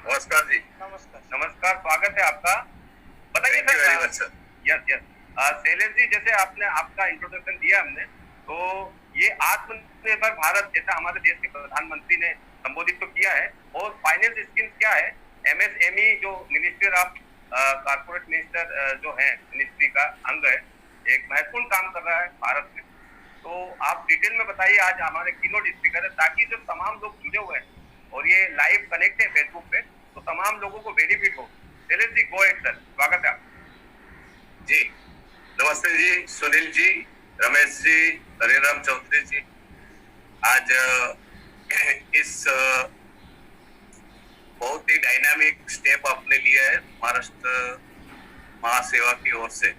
नमस्कार जी। नमस्कार। नमस्कार, स्वागत है आपका। बताइए thank you sir. Very much sir. Yes yes. Shailesh ji, जैसे आपने आपका इंट्रोडक्शन दिया हमने, तो ये आत्मनिर्भर भारत जैसा हमारे देश के प्रधानमंत्री ने संबोधित तो किया है, और फाइनेंस स्कीम्स क्या है, एमएसएमई जो मिनिस्टर ऑफ कारपोरेट मिनिस्टर जो है, मिनिस्ट्री का अंग है, एक महत्वपूर्ण काम कर रहा है भारत में। तो आप डिटेल में बताइए, आज हमारे कीनोट स्पीकर है, ताकि जो तमाम लोग जुड़े हुए हैं और ये लाइव कनेक्ट है फेसबुक पे, तो तमाम लोगों को बेनिफिट हो। Shailesh ji, go ahead sir, स्वागत है आपका। जी नमस्ते जी, सुनील जी, रमेश जी, हरिराम चौधरी जी। आज इस बहुत ही डायनामिक स्टेप आपने लिया है महाराष्ट्र महासेवा की ओर से।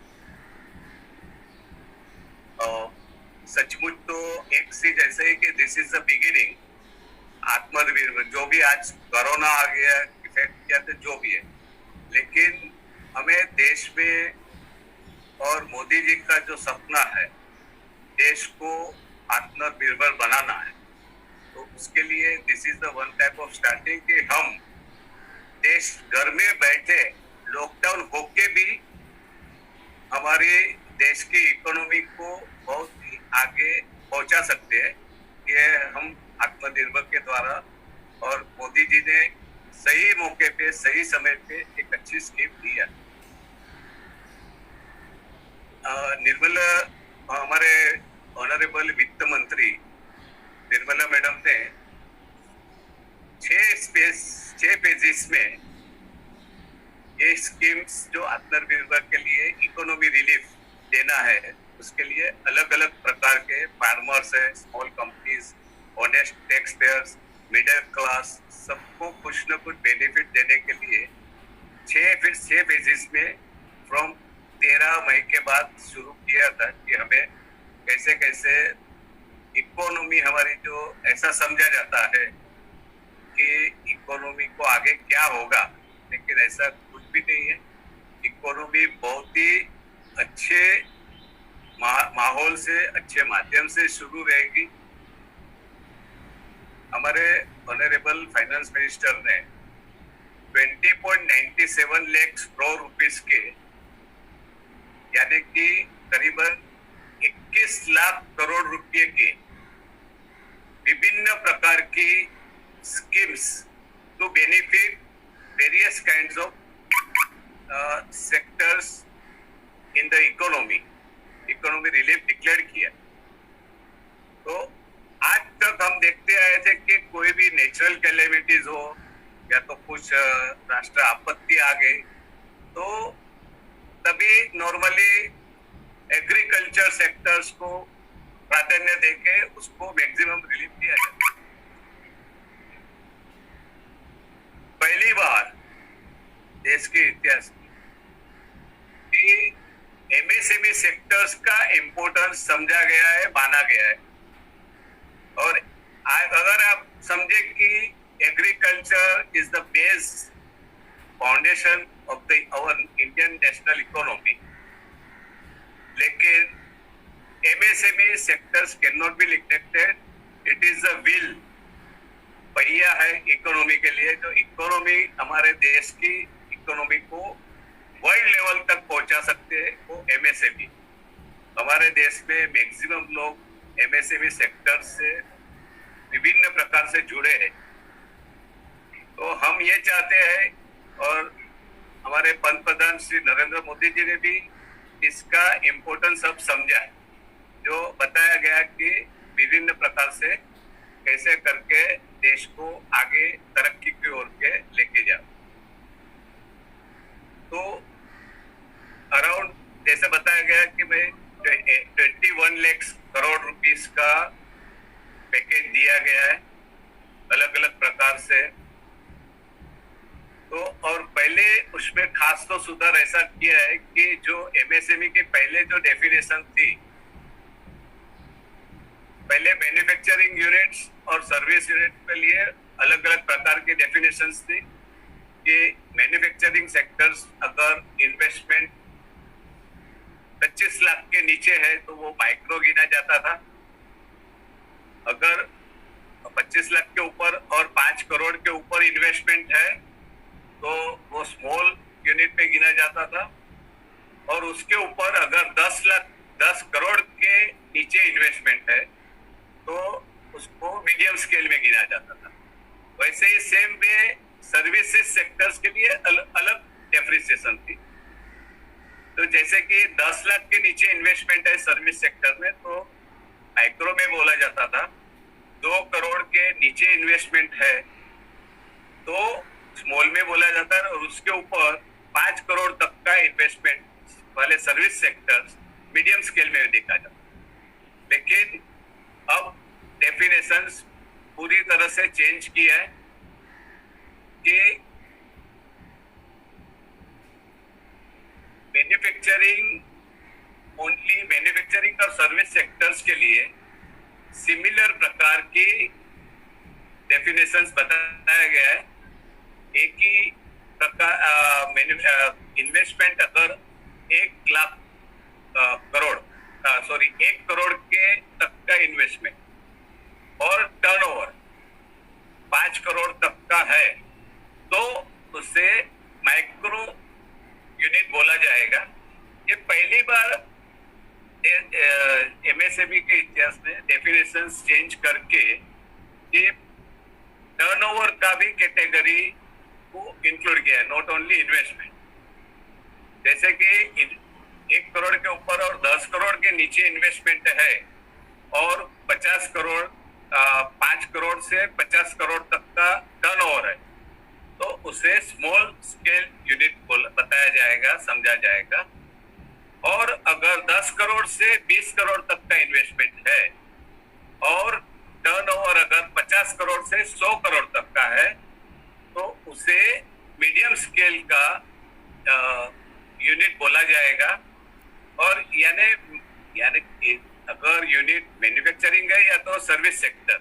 सचमुच तो एक चीज ऐसे है कि दिस इज द बिगिनिंग। आत्मनिर्भर जो भी आज कोरोना आ गया, इफेक्ट किया, तो जो भी है, लेकिन हमें देश में और मोदी जी का जो सपना है, देश को आत्मनिर्भर बनाना है, तो उसके लिए this is the one type of starting कि हम देश घर में बैठे लॉकडाउन होके भी हमारे देश की इकोनॉमी को बहुत ही आगे पहुंचा सकते हैं। ये हम आत्मनिर्भर के द्वारा, और मोदी जी ने सही मौके पे सही समय पे एक अच्छी स्कीम दी है। निर्मला, हमारे ऑनरेबल वित्त मंत्री निर्मला मैडम ने 6 पेजेस में ये स्कीम्स जो आत्मनिर्भर के लिए इकोनॉमी रिलीफ देना है, उसके लिए अलग अलग प्रकार के फार्मर्स है, small companies, honest tax payers, middle class, सबको कुछ न कुछ बेनिफिट देने के लिए 6 पेजेस में फ्रॉम 13 मई के बाद शुरू किया था कि हमें कैसे कैसे इकोनॉमी हमारी, जो ऐसा समझा जाता है कि इकोनॉमी को आगे क्या होगा, लेकिन ऐसा कुछ भी नहीं है। इकोनॉमी बहुत ही अच्छे माहौल से, अच्छे माध्यम से शुरू रहेगी। हमारे ऑनरेबल फाइनेंस मिनिस्टर ने 20.97 लाख करोड़ रुपीस के, यानी कि करीबन 21 लाख करोड़ रुपए के विभिन्न प्रकार की schemes to benefit various kinds of sectors in the economy relief declare किया। तो आज तक हम देखते आए थे कि कोई भी नेचुरल कैलेमिटीज हो या तो कुछ राष्ट्र आपत्ति आ गई, तो तभी नॉर्मली एग्रीकल्चर सेक्टर्स को प्राधान्य देके उसको मैक्सिमम रिलीफ दिया जाता है। पहली बार देश के इतिहास में कि एमएसएमई सेक्टर्स का इम्पोर्टेंस समझा गया है, माना गया है। और अगर आप समझे कि agriculture is the base foundation of the our Indian national economy, लेकिन MSME sectors can not be neglected. It is the wheel, पहिया है इकोनॉमी के लिए। जो इकोनॉमी हमारे देश की इकोनॉमी को वर्ल्ड लेवल तक पहुंचा सकते हैं, वो एमएसएमई। हमारे देश में मैक्सिमम लोग एमएसएमई सेक्टर से विभिन्न प्रकार से जुड़े हैं। तो हम ये चाहते हैं, और हमारे पंतप्रधान श्री नरेंद्र मोदी जी ने भी इसका इम्पोर्टेंस अब समझा है, जो बताया गया कि विभिन्न प्रकार से कैसे करके देश को आगे तरक्की की ओर के लेके जाओ। तो अराउंड जैसे बताया गया कि भाई 21 लाख करोड़ रुपीस का पैकेज दिया गया है अलग अलग प्रकार से। तो और पहले उसमें खास तो सुधार ऐसा किया है कि जो एमएसएमई के पहले जो डेफिनेशन थी, पहले मैन्युफैक्चरिंग यूनिट्स और सर्विस यूनिट के लिए अलग अलग प्रकार की डेफिनेशंस थी कि मैन्युफैक्चरिंग सेक्टर्स अगर इन्वेस्टमेंट 25 लाख के नीचे है तो वो माइक्रो गिना जाता था। अगर 25 लाख के ऊपर और 5 करोड़ के ऊपर इन्वेस्टमेंट है तो वो स्मॉल यूनिट में गिना जाता था, और उसके ऊपर अगर 10 करोड़ के नीचे इन्वेस्टमेंट है तो उसको मीडियम स्केल में गिना जाता था। वैसे ही सेम वे सर्विसेज सेक्टर्स के लिए अलग डेप्रिसिएशन थी। तो जैसे कि 10 लाख के नीचे इन्वेस्टमेंट है सर्विस सेक्टर में तो माइक्रो में बोला जाता था, 2 करोड़ के नीचे इन्वेस्टमेंट है तो स्मॉल में बोला जाता है, और उसके ऊपर 5 करोड़ तक का इन्वेस्टमेंट वाले सर्विस सेक्टर्स मीडियम स्केल में देखा जाता है। लेकिन अब डेफिनेशंस पूरी तरह से चेंज किया है कि मैन्युफैक्चरिंग और सर्विस सेक्टर्स के लिए सिमिलर प्रकार की डेफिनेशंस बताया गया है। एक ही प्रकार इन्वेस्टमेंट अगर 1 लाख करोड़ 1 करोड़ के तक का इन्वेस्टमेंट और टर्नओवर 5 करोड़ तक का है तो उसे माइक्रो यूनिट बोला जाएगा। ये पहली बार एमएसएमई के इतिहास में डेफिनेशंस चेंज करके ये टर्नओवर का भी कैटेगरी को इंक्लूड किया है, नॉट ओनली इन्वेस्टमेंट। जैसे कि 1 करोड़ के ऊपर और 10 करोड़ के नीचे इन्वेस्टमेंट है और 50 करोड़ 5 करोड़ से 50 करोड़ तक का टर्नओवर है तो उसे स्मॉल स्केल यूनिट बताया जाएगा, समझा जाएगा। और अगर 10 करोड़ से 20 करोड़ तक का इन्वेस्टमेंट है और टर्नओवर अगर 50 करोड़ से 100 करोड़ तक का है तो उसे मीडियम स्केल का यूनिट बोला जाएगा। और यानी अगर यूनिट मैन्युफैक्चरिंग है या तो सर्विस सेक्टर,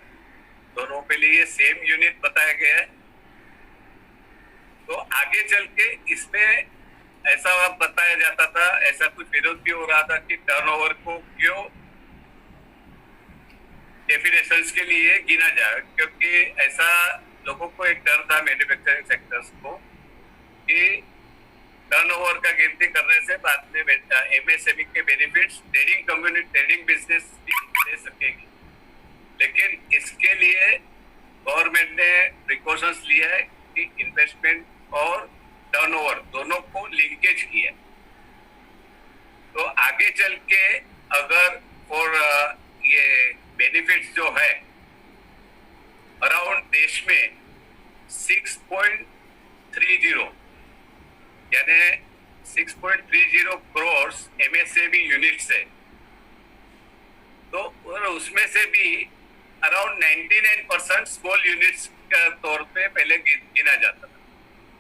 दोनों के लिए सेम यूनिट बताया गया है। तो आगे चल के इसमें ऐसा बताया जाता था, ऐसा कुछ विरोध भी हो रहा था कि टर्नओवर को क्यों डेफिनेशंस के लिए गिना जाए, क्योंकि ऐसा लोगों को एक डर था मैन्युफैक्चरिंग सेक्टर्स को कि टर्नओवर का गिनती करने से बाद में एमएसएमई के benefits trading community trading business ले सकेगी। लेकिन इसके लिए गवर्नमेंट ने प्रिकॉशंस लिया है कि इन्वेस्टमेंट और टर्नओवर दोनों को लिंकेज किया। तो आगे चल के अगर फॉर ये बेनिफिट्स जो है अराउंड देश में 6.30 यानी 6.30 करोड़ एमएसएमई यूनिट्स है, तो उसमें से भी अराउंड 99% स्मॉल यूनिट्स का तौर पे पहले गिना जाता था।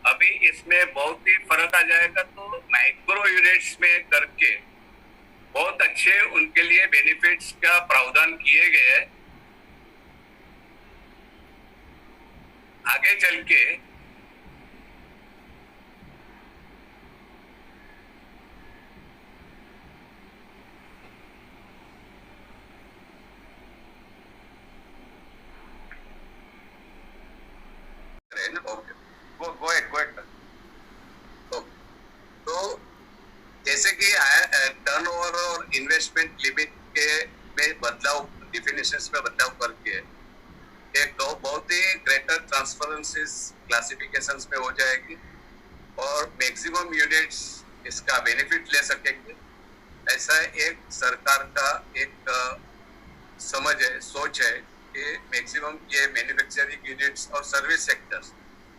अभी इसमें बहुत ही फर्क आ जाएगा, तो माइक्रो यूनिट्स में करके बहुत अच्छे उनके लिए बेनिफिट्स का प्रावधान किए गए हैं। आगे चल के तो जैसे कि टर्नओवर और इन्वेस्टमेंट लिमिट के में बदलाव, डिफिनेशंस में बदलाव करके एक बहुत ही ग्रेटर ट्रांसपेरेंसीज क्लासिफिकेशंस में हो जाएगी और मैक्सिमम यूनिट्स इसका बेनिफिट ले सकेंगे। ऐसा एक सरकार का एक समझ है, सोच है कि मैक्सिमम ये मैन्युफैक्चरिंग यूनिट्स और सर्विस सेक्टर्स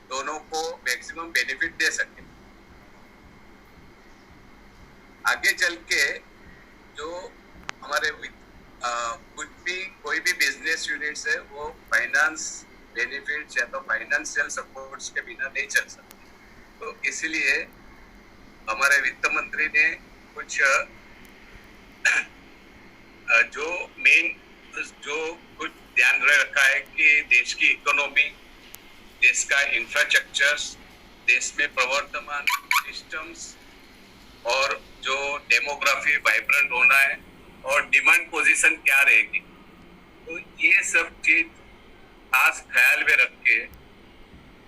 दोनों को मैक्सिमम बेनिफिट दे सके। आगे चल के जो हमारे कोई भी बिजनेस यूनिट्स है वो फाइनेंस बेनिफिट्स या तो फाइनेंशियल सपोर्ट्स के बिना नहीं चल सकते। तो इसलिए हमारे वित्त मंत्री ने कुछ कुछ ध्यान रखा है कि देश की इकोनॉमी, देश का इंफ्रास्ट्रक्चर्स, देश में प्रवर्तमान सिस्टम्स और जो डेमोग्राफी वाइब्रेंट होना है और डिमांड पोजीशन क्या रहेगी, तो ये सब चीज खास ख्याल में रख के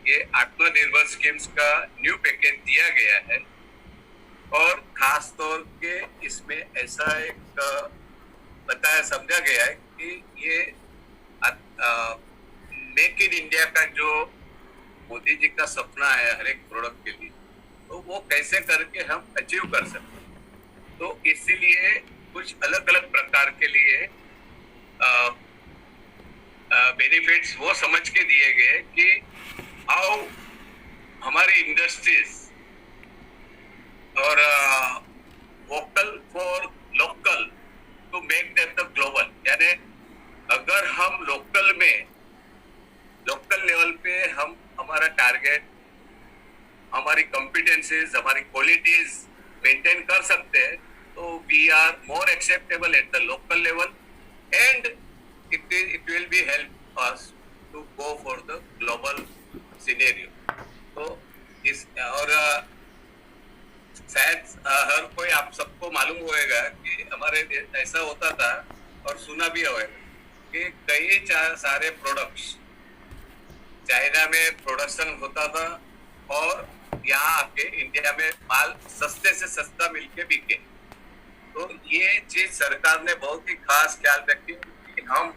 ये आत्मनिर्भर स्कीम्स का न्यू पैकेज दिया गया है और खास तौर के इसमें ऐसा एक बताया समझा गया है कि ये मेक इन इंडिया का जो मोदी जी का सपना है हर एक प्रोडक्ट के लिए, तो वो कैसे करके हम अचीव कर सकते हैं। तो इसीलिए कुछ अलग अलग प्रकार के लिए बेनिफिट्स वो समझ के दिए गए कि हाउ हमारी इंडस्ट्रीज और vocal for local to make that the global, यानी अगर हम लोकल लेवल पे हम हमारा टारगेट, हमारी कॉम्पिटेंसीज, हमारी क्वालिटीज मेंटेन कर सकते हैं, तो we are more acceptable at the local level and it will be help us to go for the global scenario. तो इस और शायद हर कोई आप सबको मालूम होएगा कि हमारे ऐसा होता था और सुना भी होगा कि कई सारे प्रोडक्ट्स चाइना में प्रोडक्शन होता था और यहाँ आके इंडिया में माल सस्ते से सस्ता मिलके बिके। तो ये चीज सरकार ने बहुत ही खास ख्याल रखी कि हम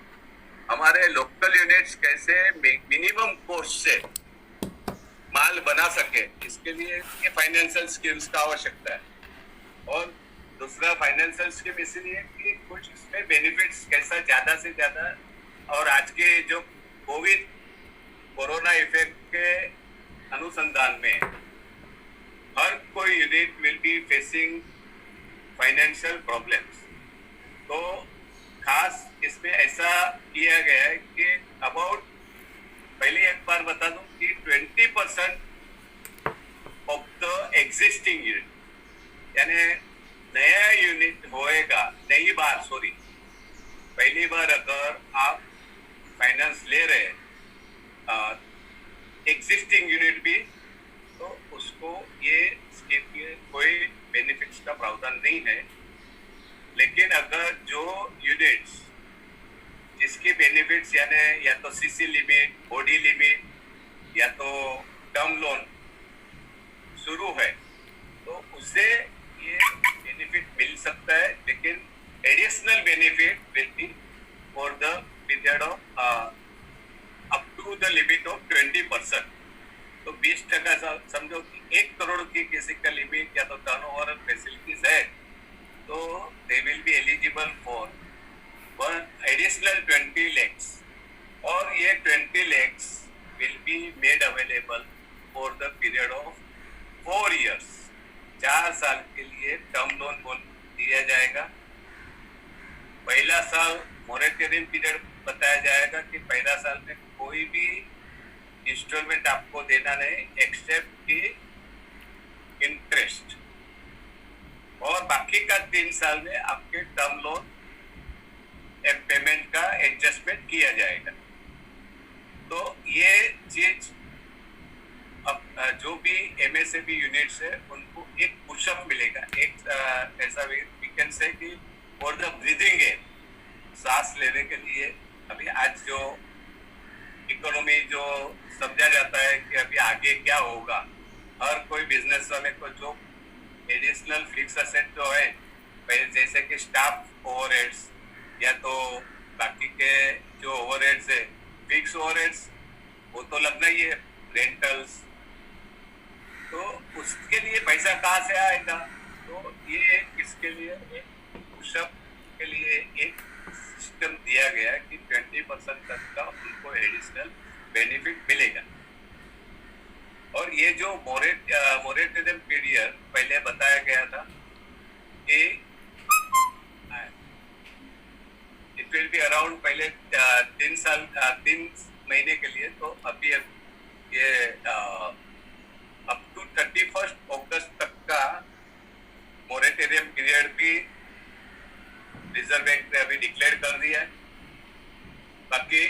हमारे लोकल यूनिट्स कैसे मिनिमम कॉस्ट से माल बना सके, इसके लिए ये फाइनेंशियल स्कीम्स का आवश्यकता है। और दूसरा फाइनेंशियल स्कीम इसलिए कि कुछ इसमें बेनिफिट्स कैसा ज्यादा से ज्यादा, और आज के जो कोरोना इफेक्ट के अनुसंधान में हर कोई unit will be facing financial problems. तो खास इसमें ऐसा किया गया है कि अबाउट, पहले एक बार बता दूं कि 20% ऑफ द एग्जिस्टिंग यूनिट, यानी नया यूनिट होएगा, पहली बार अगर आप फाइनेंस ले रहे एग्जिस्टिंग यूनिट भी, तो उसको ये स्कीम के कोई बेनिफिट्स का प्रावधान नहीं है। लेकिन अगर जो यूनिट्स जिसके बेनिफिट्स यानी या तो सीसी लिमिट, बॉडी लिमिट या तो टर्म लोन शुरू है, तो उससे ये बेनिफिट मिल सकता है, लेकिन additional benefit will be for the period of up to the limit of 20%। तो 20% समझो कि 1 करोड़ की किसी का लिमिट या तो टर्नओवर फैसिलिटीज है, तो they will be eligible for one additional 20 lakhs, और ये 20 lakhs will be made available for the period of 4 years। 4 साल के लिए टर्म लोन दिया जाएगा। पहला साल मोरेटोरियम पीरियड बताया जाएगा कि पहला साल में कोई भी इंस्टॉलमेंट आपको देना नहीं एक्सेप्ट की इंटरेस्ट, और बाकी का 3 साल में आपके टर्म लोन पेमेंट का एडजस्टमेंट किया जाएगा। तो ये चीज अब जो भी एमएसएमई यूनिट्स है उनको एक पुशअप मिलेगा, एक ऐसा वी कैन से कि फॉर द ब्रीदिंग एयर, सांस लेने के लिए। अभी आज जो इकोनॉमी जो समझा जाता है कि अभी आगे क्या होगा, हर कोई बिजनेस वाले को जो एडिशनल फिक्स असेट जो है, जैसे कि स्टाफ ओवरहेड्स या तो बाकी के जो ओवरहेड्स है, फिक्स ओवरहेड्स वो तो लगना ही है, रेंटल्स, तो उसके लिए पैसा कहाँ से आएगा? तो ये इसके लिए एक पुशअप के लिए एक सिस्टम दिया गया कि 20% तक का उनको एडिशनल बेनिफिट मिलेगा। और ये जो मोरेटोरियम पीरियड पहले बताया गया था कि इट विल बी अराउंड पहले 3 महीने के लिए, तो अभी ये अप टू 31 अगस्त तक का मोरेटोरियम पीरियड भी रिजर्व बैंक ने अभी डिक्लेयर कर दिया है। बाकी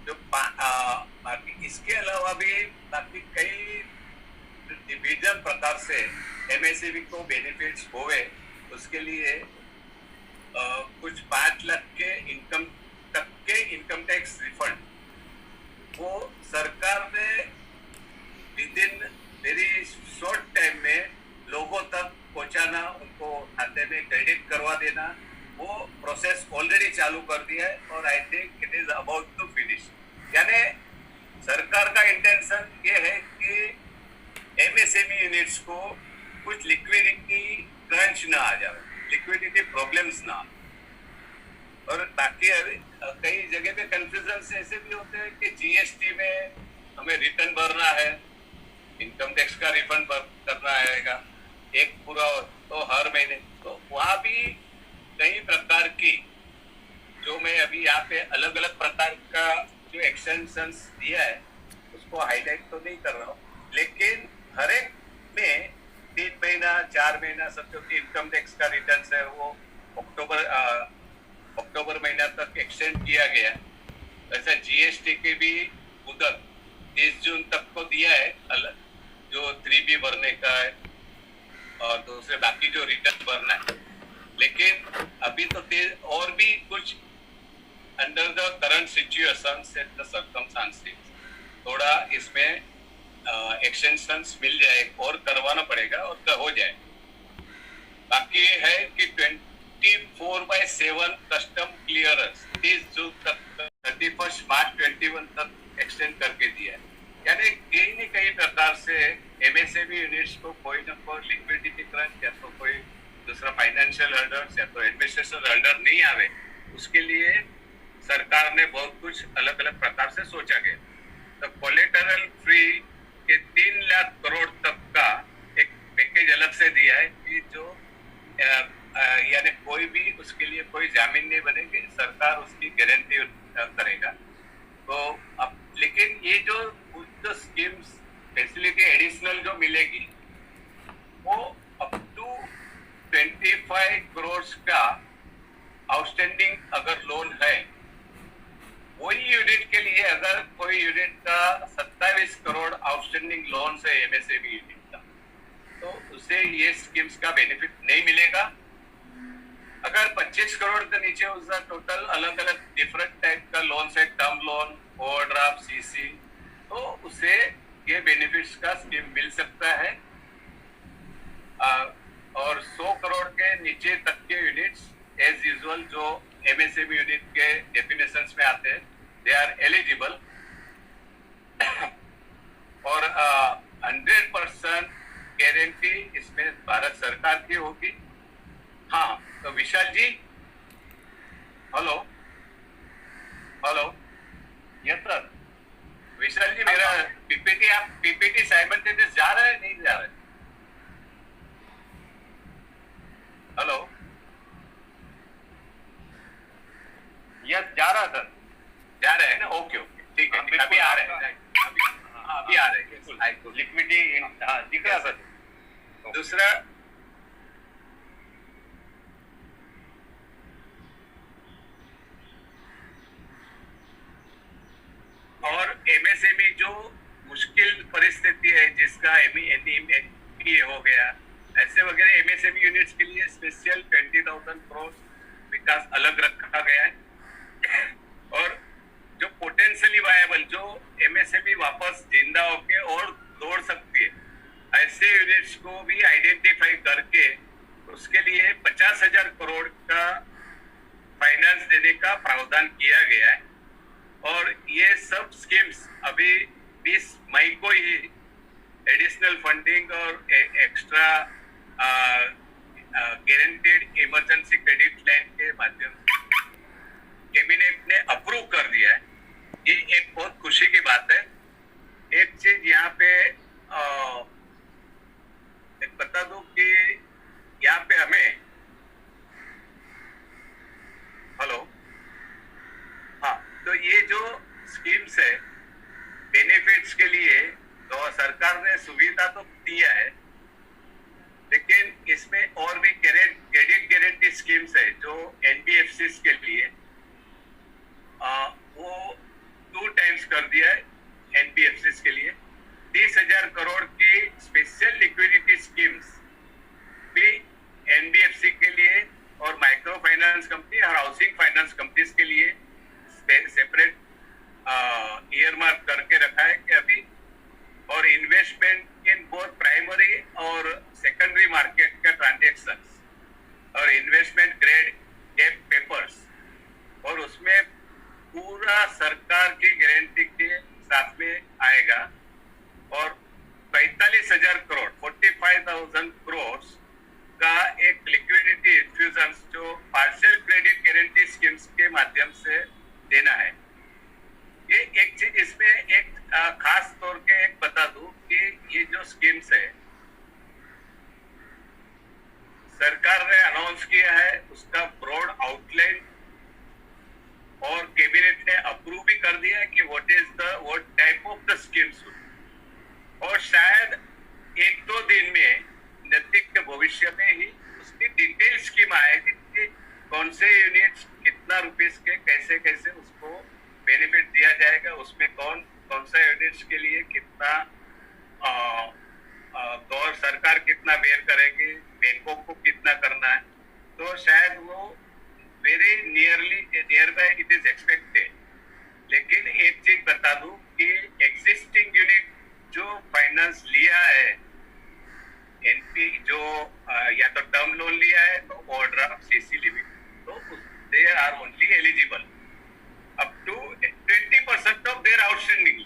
जो बाकी इसके अलावा भी बाकी कई विभिन्न प्रकार से एमएसएमई को बेनिफिट्स होवे, उसके लिए कुछ 5 लाख के इनकम टैक्स रिफंड वो सरकार ने I think it is about to finish. यानी सरकार का इंटेंशन ये है कि एमएसएमई यूनिट्स को कुछ लिक्विडिटी क्रंच ना आ जाए, लिक्विडिटी प्रॉब्लम्स ना आए। और बाकी कई जगह पे कंफ्यूजन ऐसे भी होते हैं कि जीएसटी में हमें रिटर्न भरना है, इनकम टैक्स का रिफंड करना है एक पूरा तो हर महीने, तो वहाँ भी कई प्रकार की जो मैं अभी यहाँ पे अलग अलग प्रकार का जो एक्सटेंशंस दिया है उसको हाईलाइट तो नहीं कर रहा हूँ, लेकिन हर एक में 3 महीना 4 महीना सब जो इनकम टैक्स का रिटर्न है वो अक्टूबर महीना तक एक्सटेंड किया गया है। वैसे जीएसटी की भी मुदत 30 जून तक को दिया है, अलग जो 3B भरने का है और दूसरे बाकी जो रिटर्न भरना है। लेकिन अभी तो और भी कुछ under the current situations and the circumstances थोड़ा इसमें एक्सटेंशंस मिल जाए और करवाना पड़ेगा और हो जाए। बाकी है कि 24/7 कस्टम क्लियरेंस 30 जून तक 31 मार्च 21 तक एक्सटेंड करके दिया है। यानी कहीं न कहीं प्रकार से एमएसएमई यूनिट्स को कोई ना कोई लिक्विडिटी क्रंच या तो कोई दूसरा फाइनेंशियल हर्डर्स या तो एडमिनिस्ट्रेशन हर्डर नहीं आवे, उसके लिए सरकार ने बहुत कुछ अलग अलग प्रकार से सोचा गया। तो कोलेटरल फ्री के 3 लाख करोड़ तक का एक पैकेज अलग से दिया है कि जो यानी कोई भी उसके लिए कोई जामीन नहीं बनेगी, सरकार उसकी गारंटी करेगा। तो अब लेकिन ये जो स्कीम्स फैसिलिटी एडिशनल जो मिलेगी वो अप टू 25 करोड़ का आउटस्टैंडिंग अगर लोन है, वही यूनिट के लिए अगर कोई यूनिट का 27 करोड़ आउटस्टैंडिंग लोन है एमएसएमई यूनिट का, तो उसे ये स्कीम्स का बेनिफिट नहीं मिलेगा। अगर 25 करोड़ के नीचे उसका टोटल अलग अलग डिफरेंट टाइप का लोन है, टर्म लोन, ओवरड्राफ्ट, सीसी, तो उसे ये बेनिफिट्स का स्कीम मिल सकता है। और 100 करोड़ के नीचे तक के यूनिट्स एज यूजुअल जो एमएसएमई यूनिट के डेफिनेशंस में आते हैं, दे आर एलिजिबल। और 100% गारंटी इसमें भारत सरकार की होगी। हाँ, तो विशाल जी, हेलो हेलो, यस सर। विशाल जी, मेरा पीपीटी साइमल्टेनियस जा रहा है, नहीं जा रहा है? हेलो, यस जा रहा सर, जा रहे हैं ना? ओके ओके, ठीक है, अभी आ रहे हैं, अभी आ रहे हैं। लिक्विडिटी दिख रहा सर। दूसरा और एमएसएमई जो मुश्किल परिस्थिति है जिसका एनपीए हो गया, ऐसे वगैरह एमएसएमई यूनिट्स के लिए स्पेशल 20,000 करोड़ विकास अलग रखा गया है। और जो पोटेंशियली वायबल, जो एमएसएमई वापस जिंदा होके और दौड़ सकती है, ऐसे यूनिट्स को भी आइडेंटिफाई करके उसके लिए 50,000 करोड़ का फाइनेंस देने का प्रावधान किया गया है। और ये सब स्कीम्स अभी 20 मई को ही एडिशनल फंडिंग और extra guaranteed emergency credit line के माध्यम से कैबिनेट ने अप्रूव कर दिया है। ये एक बहुत खुशी की बात है। एक चीज यहाँ पे एक बता दूं कि यहाँ पे हमें, हेलो, हाँ, तो ये जो स्कीम्स है बेनिफिट्स के लिए तो सरकार ने सुविधा तो दिया है, लेकिन इसमें और भी क्रेडिट गारंटी स्कीम्स है जो एनबीएफसी के लिए वो 2 टाइम्स कर दिया है। एनबीएफसी के लिए 30,000 करोड़ की स्पेशल लिक्विडिटी स्कीम्स भी एनबीएफसी के लिए और माइक्रो फाइनेंस कंपनी और हाउसिंग फाइनेंस कंपनीज के लिए सेपरेट ईयरमार्क करके रखा है कि अभी, और इन्वेस्टमेंट इन बोथ प्राइमरी और सेकेंडरी मार्केट का ट्रांजेक्शंस और इन्वेस्टमेंट ग्रेड डेट पेपर्स, और उसमें 45,000 करोड़ 45,000 करोड़ का एक लिक्विडिटी इन्फ्यूजन जो पार्शियल क्रेडिट गारंटी स्कीम्स के माध्यम से देना है। ये एक चीज इसमें एक खास तौर के एक बता दूं कि ये जो स्कीम्स है सरकार ने अनाउंस किया है, उसका ब्रॉड आउटलाइन और कैबिनेट ने अप्रूव भी कर दिया है कि what type of the schemes, और शायद 1-2 दिन में नजदीक के भविष्य में ही उसकी डिटेल स्कीम आएगी कि कौन से यूनिट्स कितना रुपीस के कैसे कैसे उसको बेनिफिट दिया जाएगा, उसमें कौन सा यूनिट्स के लिए कितना गौर सरकार कितना बेयर करेगी, बैंकों को कितना करना है। तो शायद वो very near by it is expected. लेकिन एक चीज बता दूं कि एग्जिस्टिंग यूनिट जो फाइनेंस लिया है एनपी जो या तो टर्म लोन लिया है तो ओवरड्राफ्ट सीसी लिमिट, तो they are only eligible up to 20% of their outstanding.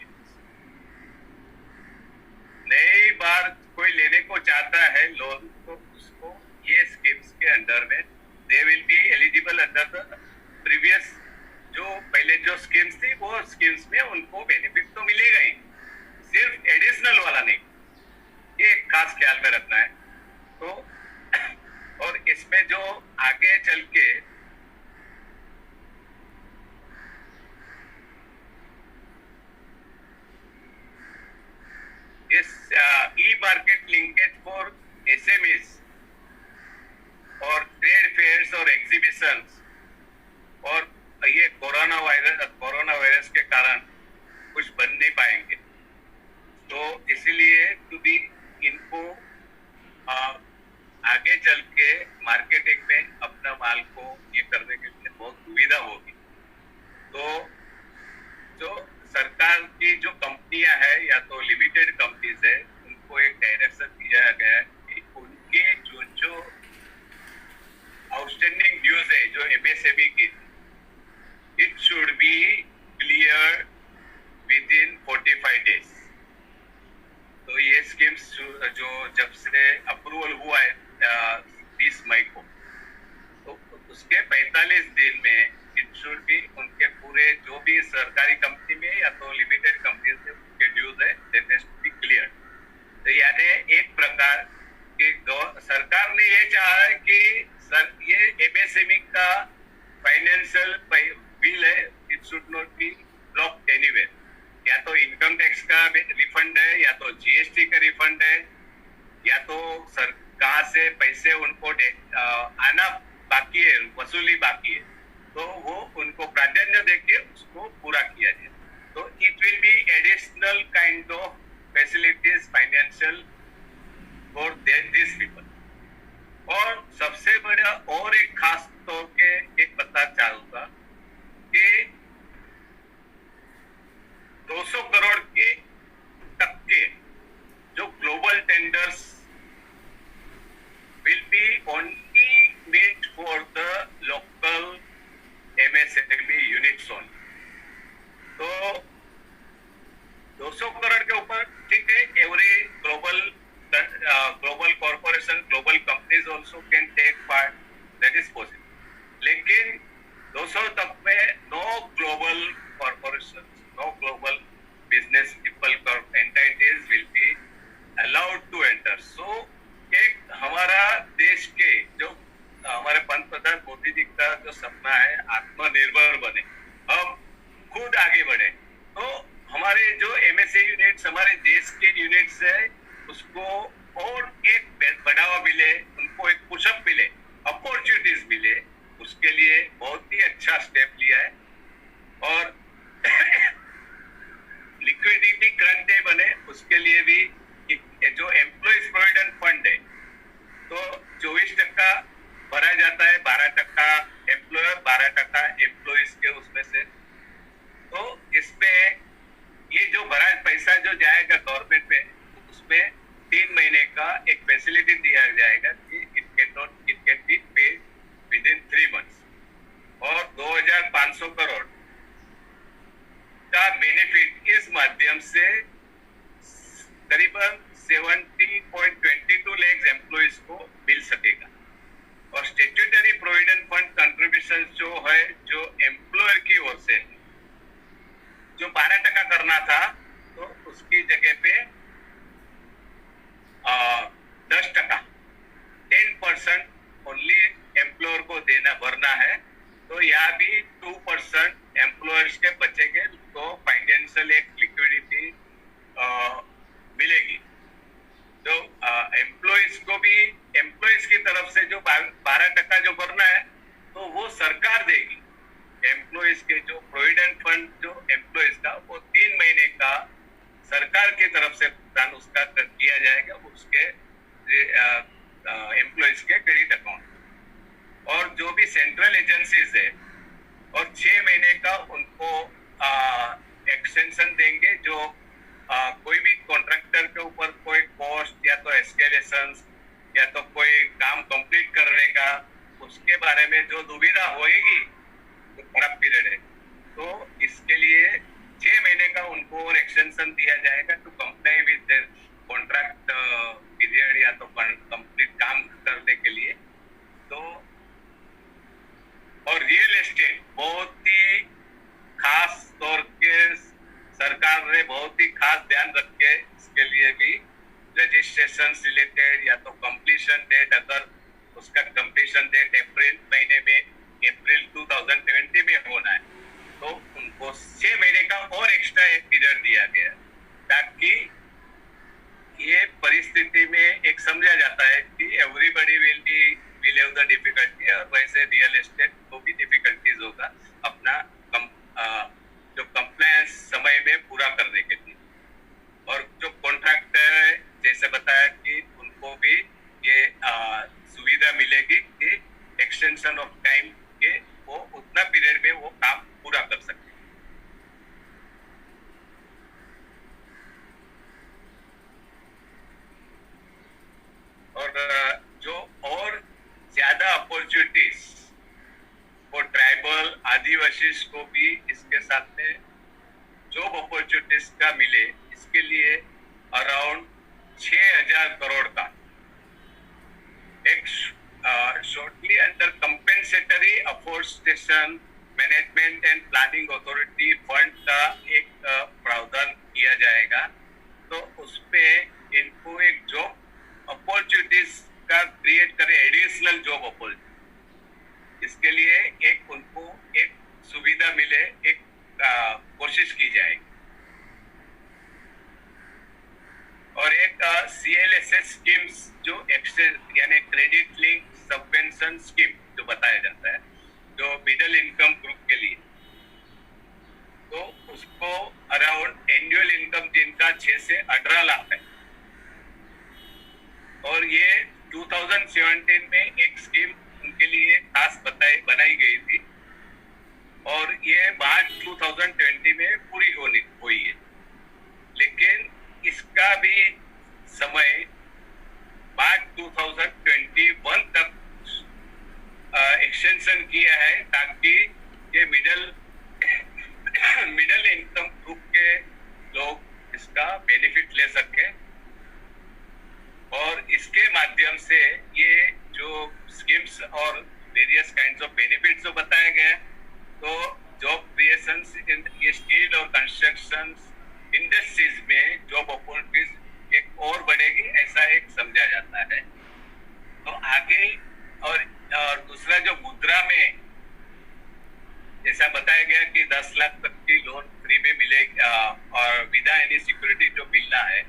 नई बार कोई लेने को चाहता है लोन तो उसको ये स्कीम्स के अंडर में they will be eligible under the previous जो पहले जो स्कीम्स थी वो स्कीम्स में उनको बेनिफिट तो मिलेगा ही, सिर्फ एडिशनल वाला नहीं। ये एक खास ख्याल में रखना है। तो और इसमें जो आगे चल के इस ई मार्केट लिंकेज फॉर एसएमईज और ट्रेड फेयर्स और एग्जीबिशंस, और ये कोरोना वायरस के कारण कुछ बन नहीं पाएंगे, तो इसीलिए टू बी इनको आगे चल के मार्केटिंग में अपना माल को ये करने के लिए बहुत सुविधा होगी। तो जो सरकार की जो कंपनियां है या तो लिमिटेड कंपनीज है उनको एक डायरेक्शन दिया गया है कि उनके जो आउटस्टैंडिंग ड्यूज है जो एमएसएमई की, it should be clear with in 45 days. तो ये स्कीम्स जो जब से अप्रूवल हुआ है 30 मई को, तो उसके 45 दिन में इट शुड बी उनके पूरे जो भी सरकारी कंपनी में या तो लिमिटेड कंपनी से उनके ड्यूज है that has to be clear. तो यानी एक प्रकार के सरकार ने ये चाहा है कि सर ये एमएसएमई का फाइनेंशियल बिल है, it should not be blocked anywhere. या तो इनकम टैक्स का रिफंड है या तो जीएसटी का रिफंड है या तो सर कहाँ से पैसे उनको आना बाकी है, वसूली बाकी है, तो वो उनको प्राधान्य देके उसको पूरा किया जाए। तो it will be additional kind of facilities financial for this people. और सबसे बड़ा और एक खास तौर के एक पता चाहूंगा कि 200 करोड़ के तक के जो global tenders will be only made for the local MSME units only. तो 200 करोड़ के ऊपर ठीक है, every global corporation global companies also can take part, that is possible. लेकिन 200 तक में no global corporation no global business people entities will be allowed to enter. So एक हमारा देश के जो हमारे पंतप्रधान मोदी जी का जो सपना है आत्मनिर्भर बने, हम खुद आगे बढ़े, तो हमारे जो एमएसए यूनिट्स हमारे देश के यूनिट्स है उसको और एक बढ़ावा मिले, उनको एक पुशअप मिले, अपॉर्चुनिटीज मिले, उसके लिए बहुत ही अच्छा स्टेप लिया है। और लिक्विडिटी करंट डे बने उसके लिए भी जो एम्प्लॉइज प्रोविडेंट फंड है तो 24% भरा जाता है, 12% एम्प्लॉयर 12% एम्प्लॉइज के उसमें से। तो इसमें ये जो भरा पैसा जो जाएगा गवर्नमेंट में उसमें 3 महीने का एक फैसिलिटी दिया जाएगा कि it can be paid with in 3 months. और 2500 करोड़ का बेनिफिट इस माध्यम से करीबन भुगतान उसका किया जाएगा उसके एम्प्लॉयज के क्रेडिट अकाउंट। और जो भी सेंट्रल एजेंसीज है और 6 महीने का उनको एक्सटेंशन देंगे, जो कोई भी कॉन्ट्रैक्टर के ऊपर कोई कॉस्ट या तो एस्केलेशन या तो कोई काम कंप्लीट करने का उसके बारे में जो दुविधा होएगी तो खराब पीरियड है, तो इसके लिए 6 महीने का उनको और एक्सटेंशन दिया जाएगा to comply with their contract period या तो कंप्लीट काम करने के लिए। तो और रियल एस्टेट बहुत ही खास तौर के सरकार ने बहुत ही खास ध्यान रख के इसके लिए भी रजिस्ट्रेशन रिलेटेड या तो कंप्लीशन डेट, अगर उसका कंप्लीशन डेट अप्रैल महीने में अप्रैल 2020 में होना है तो उनको 6 महीने का और एक्स्ट्रा एक पीरियड दिया गया, ताकि ये परिस्थिति में एक समझा जाता है कि everybody will have the difficulty, और वैसे रियल एस्टेट को भी डिफिकल्टीज होगा अपना जो कंप्लायंस समय में पूरा करने के लिए। और जो कॉन्ट्रैक्टर है जैसे बताया कि उनको भी ये सुविधा मिलेगी कि एक्सटेंशन ऑफ टाइम के वो उतना पीरियड में वो काम पूरा कर सकते हैं। और जो और ज्यादा अपॉर्चुनिटीज वो ट्राइबल आदिवासी को भी इसके साथ में जॉब अपॉर्चुनिटीज का मिले, इसके लिए अराउंड 6,000 करोड़ का एक shortly under compensatory afforestation management and planning authority fund का एक प्रावधान किया जाएगा। तो उसपे इनको एक जॉब अपॉर्चुनिटीज का क्रिएट करें, एडिशनल जॉब अपॉर्चुनिटी, इसके लिए एक उनको एक सुविधा मिले, एक कोशिश की जाएगी। और एक CLSS स्कीम्स जो एक्सटेंड यानी क्रेडिट लिंक सबवेंशन स्कीम जो बताया जाता है जो मिडिल इनकम ग्रुप के लिए, तो उसको अराउंड एनुअल इनकम जिनका 6 से 18 लाख है, और ये 2017 में एक स्कीम उनके लिए खास बनाई गई थी और ये मार्च 2020 में पूरी हुई है। लेकिन इसका भी समय मार्च 2021 तक एक्सटेंशन किया है, ताकि ये मिडिल इनकम ग्रुप के लोग इसका बेनिफिट ले सके। और इसके माध्यम से ये जो स्कीम्स और वेरियस काइंड्स ऑफ बेनिफिट्स जो बताया गया, तो जॉब क्रिएशन ये स्टील और कंस्ट्रक्शन इंडस्ट्रीज में जॉब अपॉर्चुनिटीज एक और बढ़ेगी, ऐसा एक समझा जाता है। तो आगे और दूसरा जो मुद्रा में जैसा बताया गया कि 10 लाख तक की लोन फ्री में मिलेगा और विदा एनी सिक्योरिटी जो मिलना है,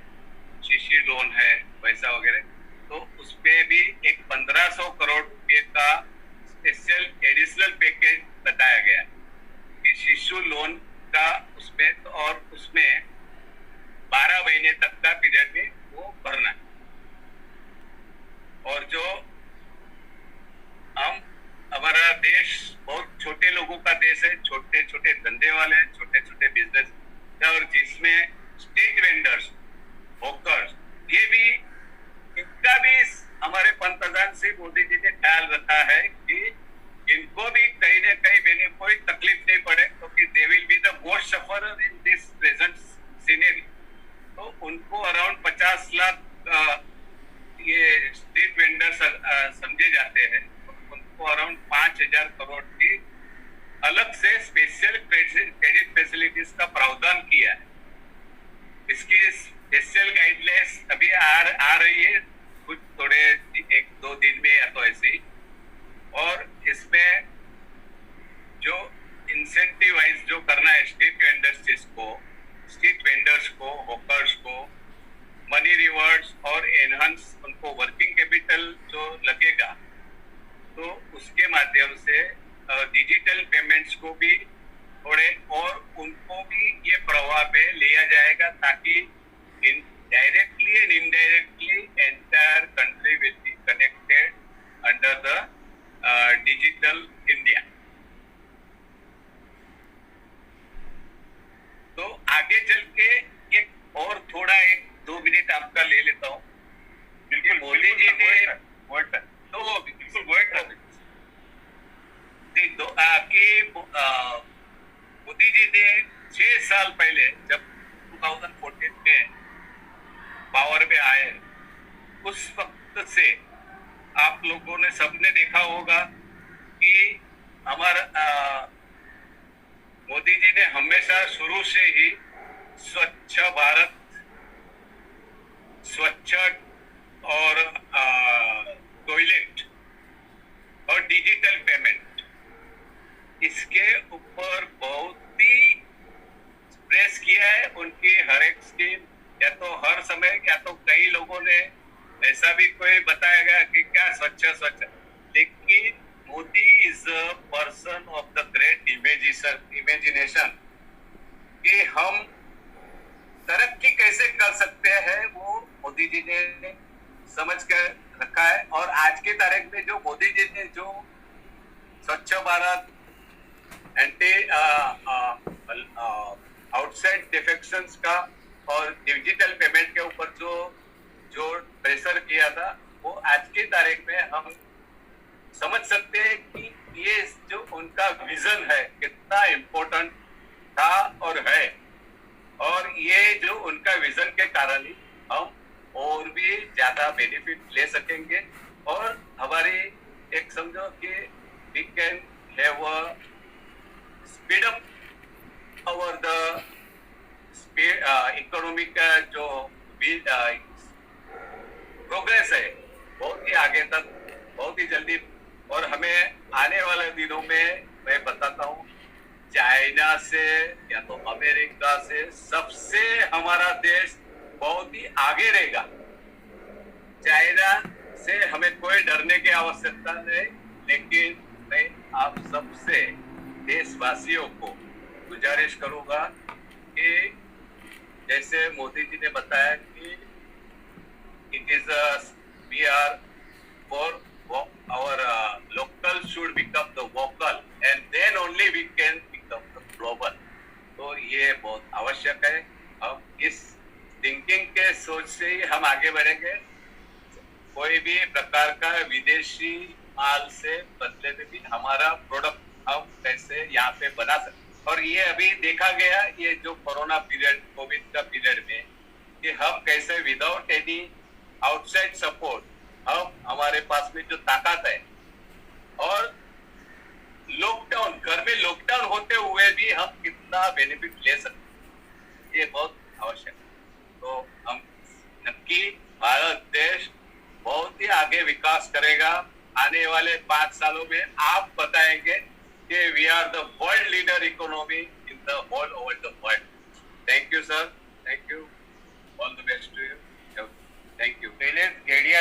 सीसी लोन है वैसा वगैरह, तो उसपे भी एक 1500 करोड़ रुपए का स्पेशल एडिशनल पैकेज बताया गया कि शिशु लोन का उसमें, तो और उसमें 12 महीने तक का पीरियड में वो भरना है। और जो हमारा देश बहुत छोटे लोगों का देश है, छोटे छोटे धंधे वाले, छोटे छोटे बिजनेस, और जिसमें स्ट्रीट वेंडर्स, हॉकर्स, ये भी इनका भी हमारे पंतप्रधान श्री मोदी जी ने ख्याल रखा है कि इनको भी कहीं न कहीं कोई तकलीफ नहीं पड़े, क्योंकि they will be the most sufferer in this present scenery. तो उनको अराउंड 50 लाख ये स्ट्रीट वेंडर्स समझे जाते हैं, तो उनको अराउंड 5,000 करोड़ की अलग से स्पेशल क्रेडिट फैसिलिटीज का प्रावधान किया है। इसकी स्पेशल गाइडलाइंस अभी आ रही है कुछ थोड़े 1-2 दिन में या तो ऐसे ही। और इसमें जो इंसेंटिवाइज जो करना है स्ट्रीट वेंडर्स को, हॉकर्स को, मनी रिवॉर्ड्स और एनहांस उनको वर्किंग कैपिटल जो लगेगा, तो उसके माध्यम से डिजिटल पेमेंट्स को भी थोड़े और उनको भी ये प्रभाव में लिया जाएगा, ताकि इन डायरेक्ट उस वक्त से आप लोगों ने सबने देखा होगा कि हमारा मोदी जी ने हमेशा शुरू से ही स्वच्छ भारत, स्वच्छ और टॉयलेट और डिजिटल पेमेंट, इसके ऊपर बहुत ही प्रेस किया है। उनकी हर एक स्कीम या तो हर समय या तो कई लोगों ने ऐसा भी कोई बताया गया कि क्या स्वच्छ स्वच्छ, लेकिन Modi is a person of the great imagination कि हम तरक्की कैसे कर सकते हैं, वो मोदी जी ने समझ कर रखा है। और आज की तारीख में जो मोदी जी ने जो स्वच्छ भारत, एंटी आउटसाइड डिफेक्शंस का और डिजिटल पेमेंट के ऊपर जो प्रेशर किया था, वो आज की तारीख में हम समझ सकते हैं कि ये जो उनका विजन है कितना इम्पोर्टेंट था और है। और ये जो उनका विजन के कारण ही हम और भी ज्यादा बेनिफिट ले सकेंगे और हमारी एक समझो कि we can have a speed up over the economy का जो प्रोग्रेस है बहुत ही आगे तक, बहुत ही जल्दी। और हमें आने वाले दिनों में मैं बताता हूँ, चाइना से या तो अमेरिका से सबसे हमारा देश बहुत ही आगे रहेगा। चाइना से हमें कोई डरने की आवश्यकता नहीं, लेकिन मैं आप सबसे देशवासियों को गुजारिश करूंगा कि जैसे मोदी जी ने बताया कि it is we are for our local should become the vocal and then only we can become the global। तो ये बहुत आवश्यक है। हम इस थिंकिंग के सोच से ही हम आगे बढ़ेंगे। कोई भी प्रकार का विदेशी माल से बदले में भी हमारा प्रोडक्ट हम कैसे यहाँ पे बना सकते। और ये अभी देखा गया, ये जो कोरोना पीरियड, कोविड का पीरियड में, कि हम कैसे विदाउट एनी आउटसाइड सपोर्ट हम हमारे पास में जो ताकत है और लॉकडाउन, घर में लॉकडाउन होते हुए भी हम कितना बेनिफिट ले सकते, ये बहुत आवश्यक है। तो हम नक्की भारत देश बहुत ही आगे विकास करेगा। आने वाले 5 सालों में आप बताएंगे कि we are the world leader economy in the whole over the world. Thank you sir, thank you, all the best to you, thank you. Shailesh गेड़िया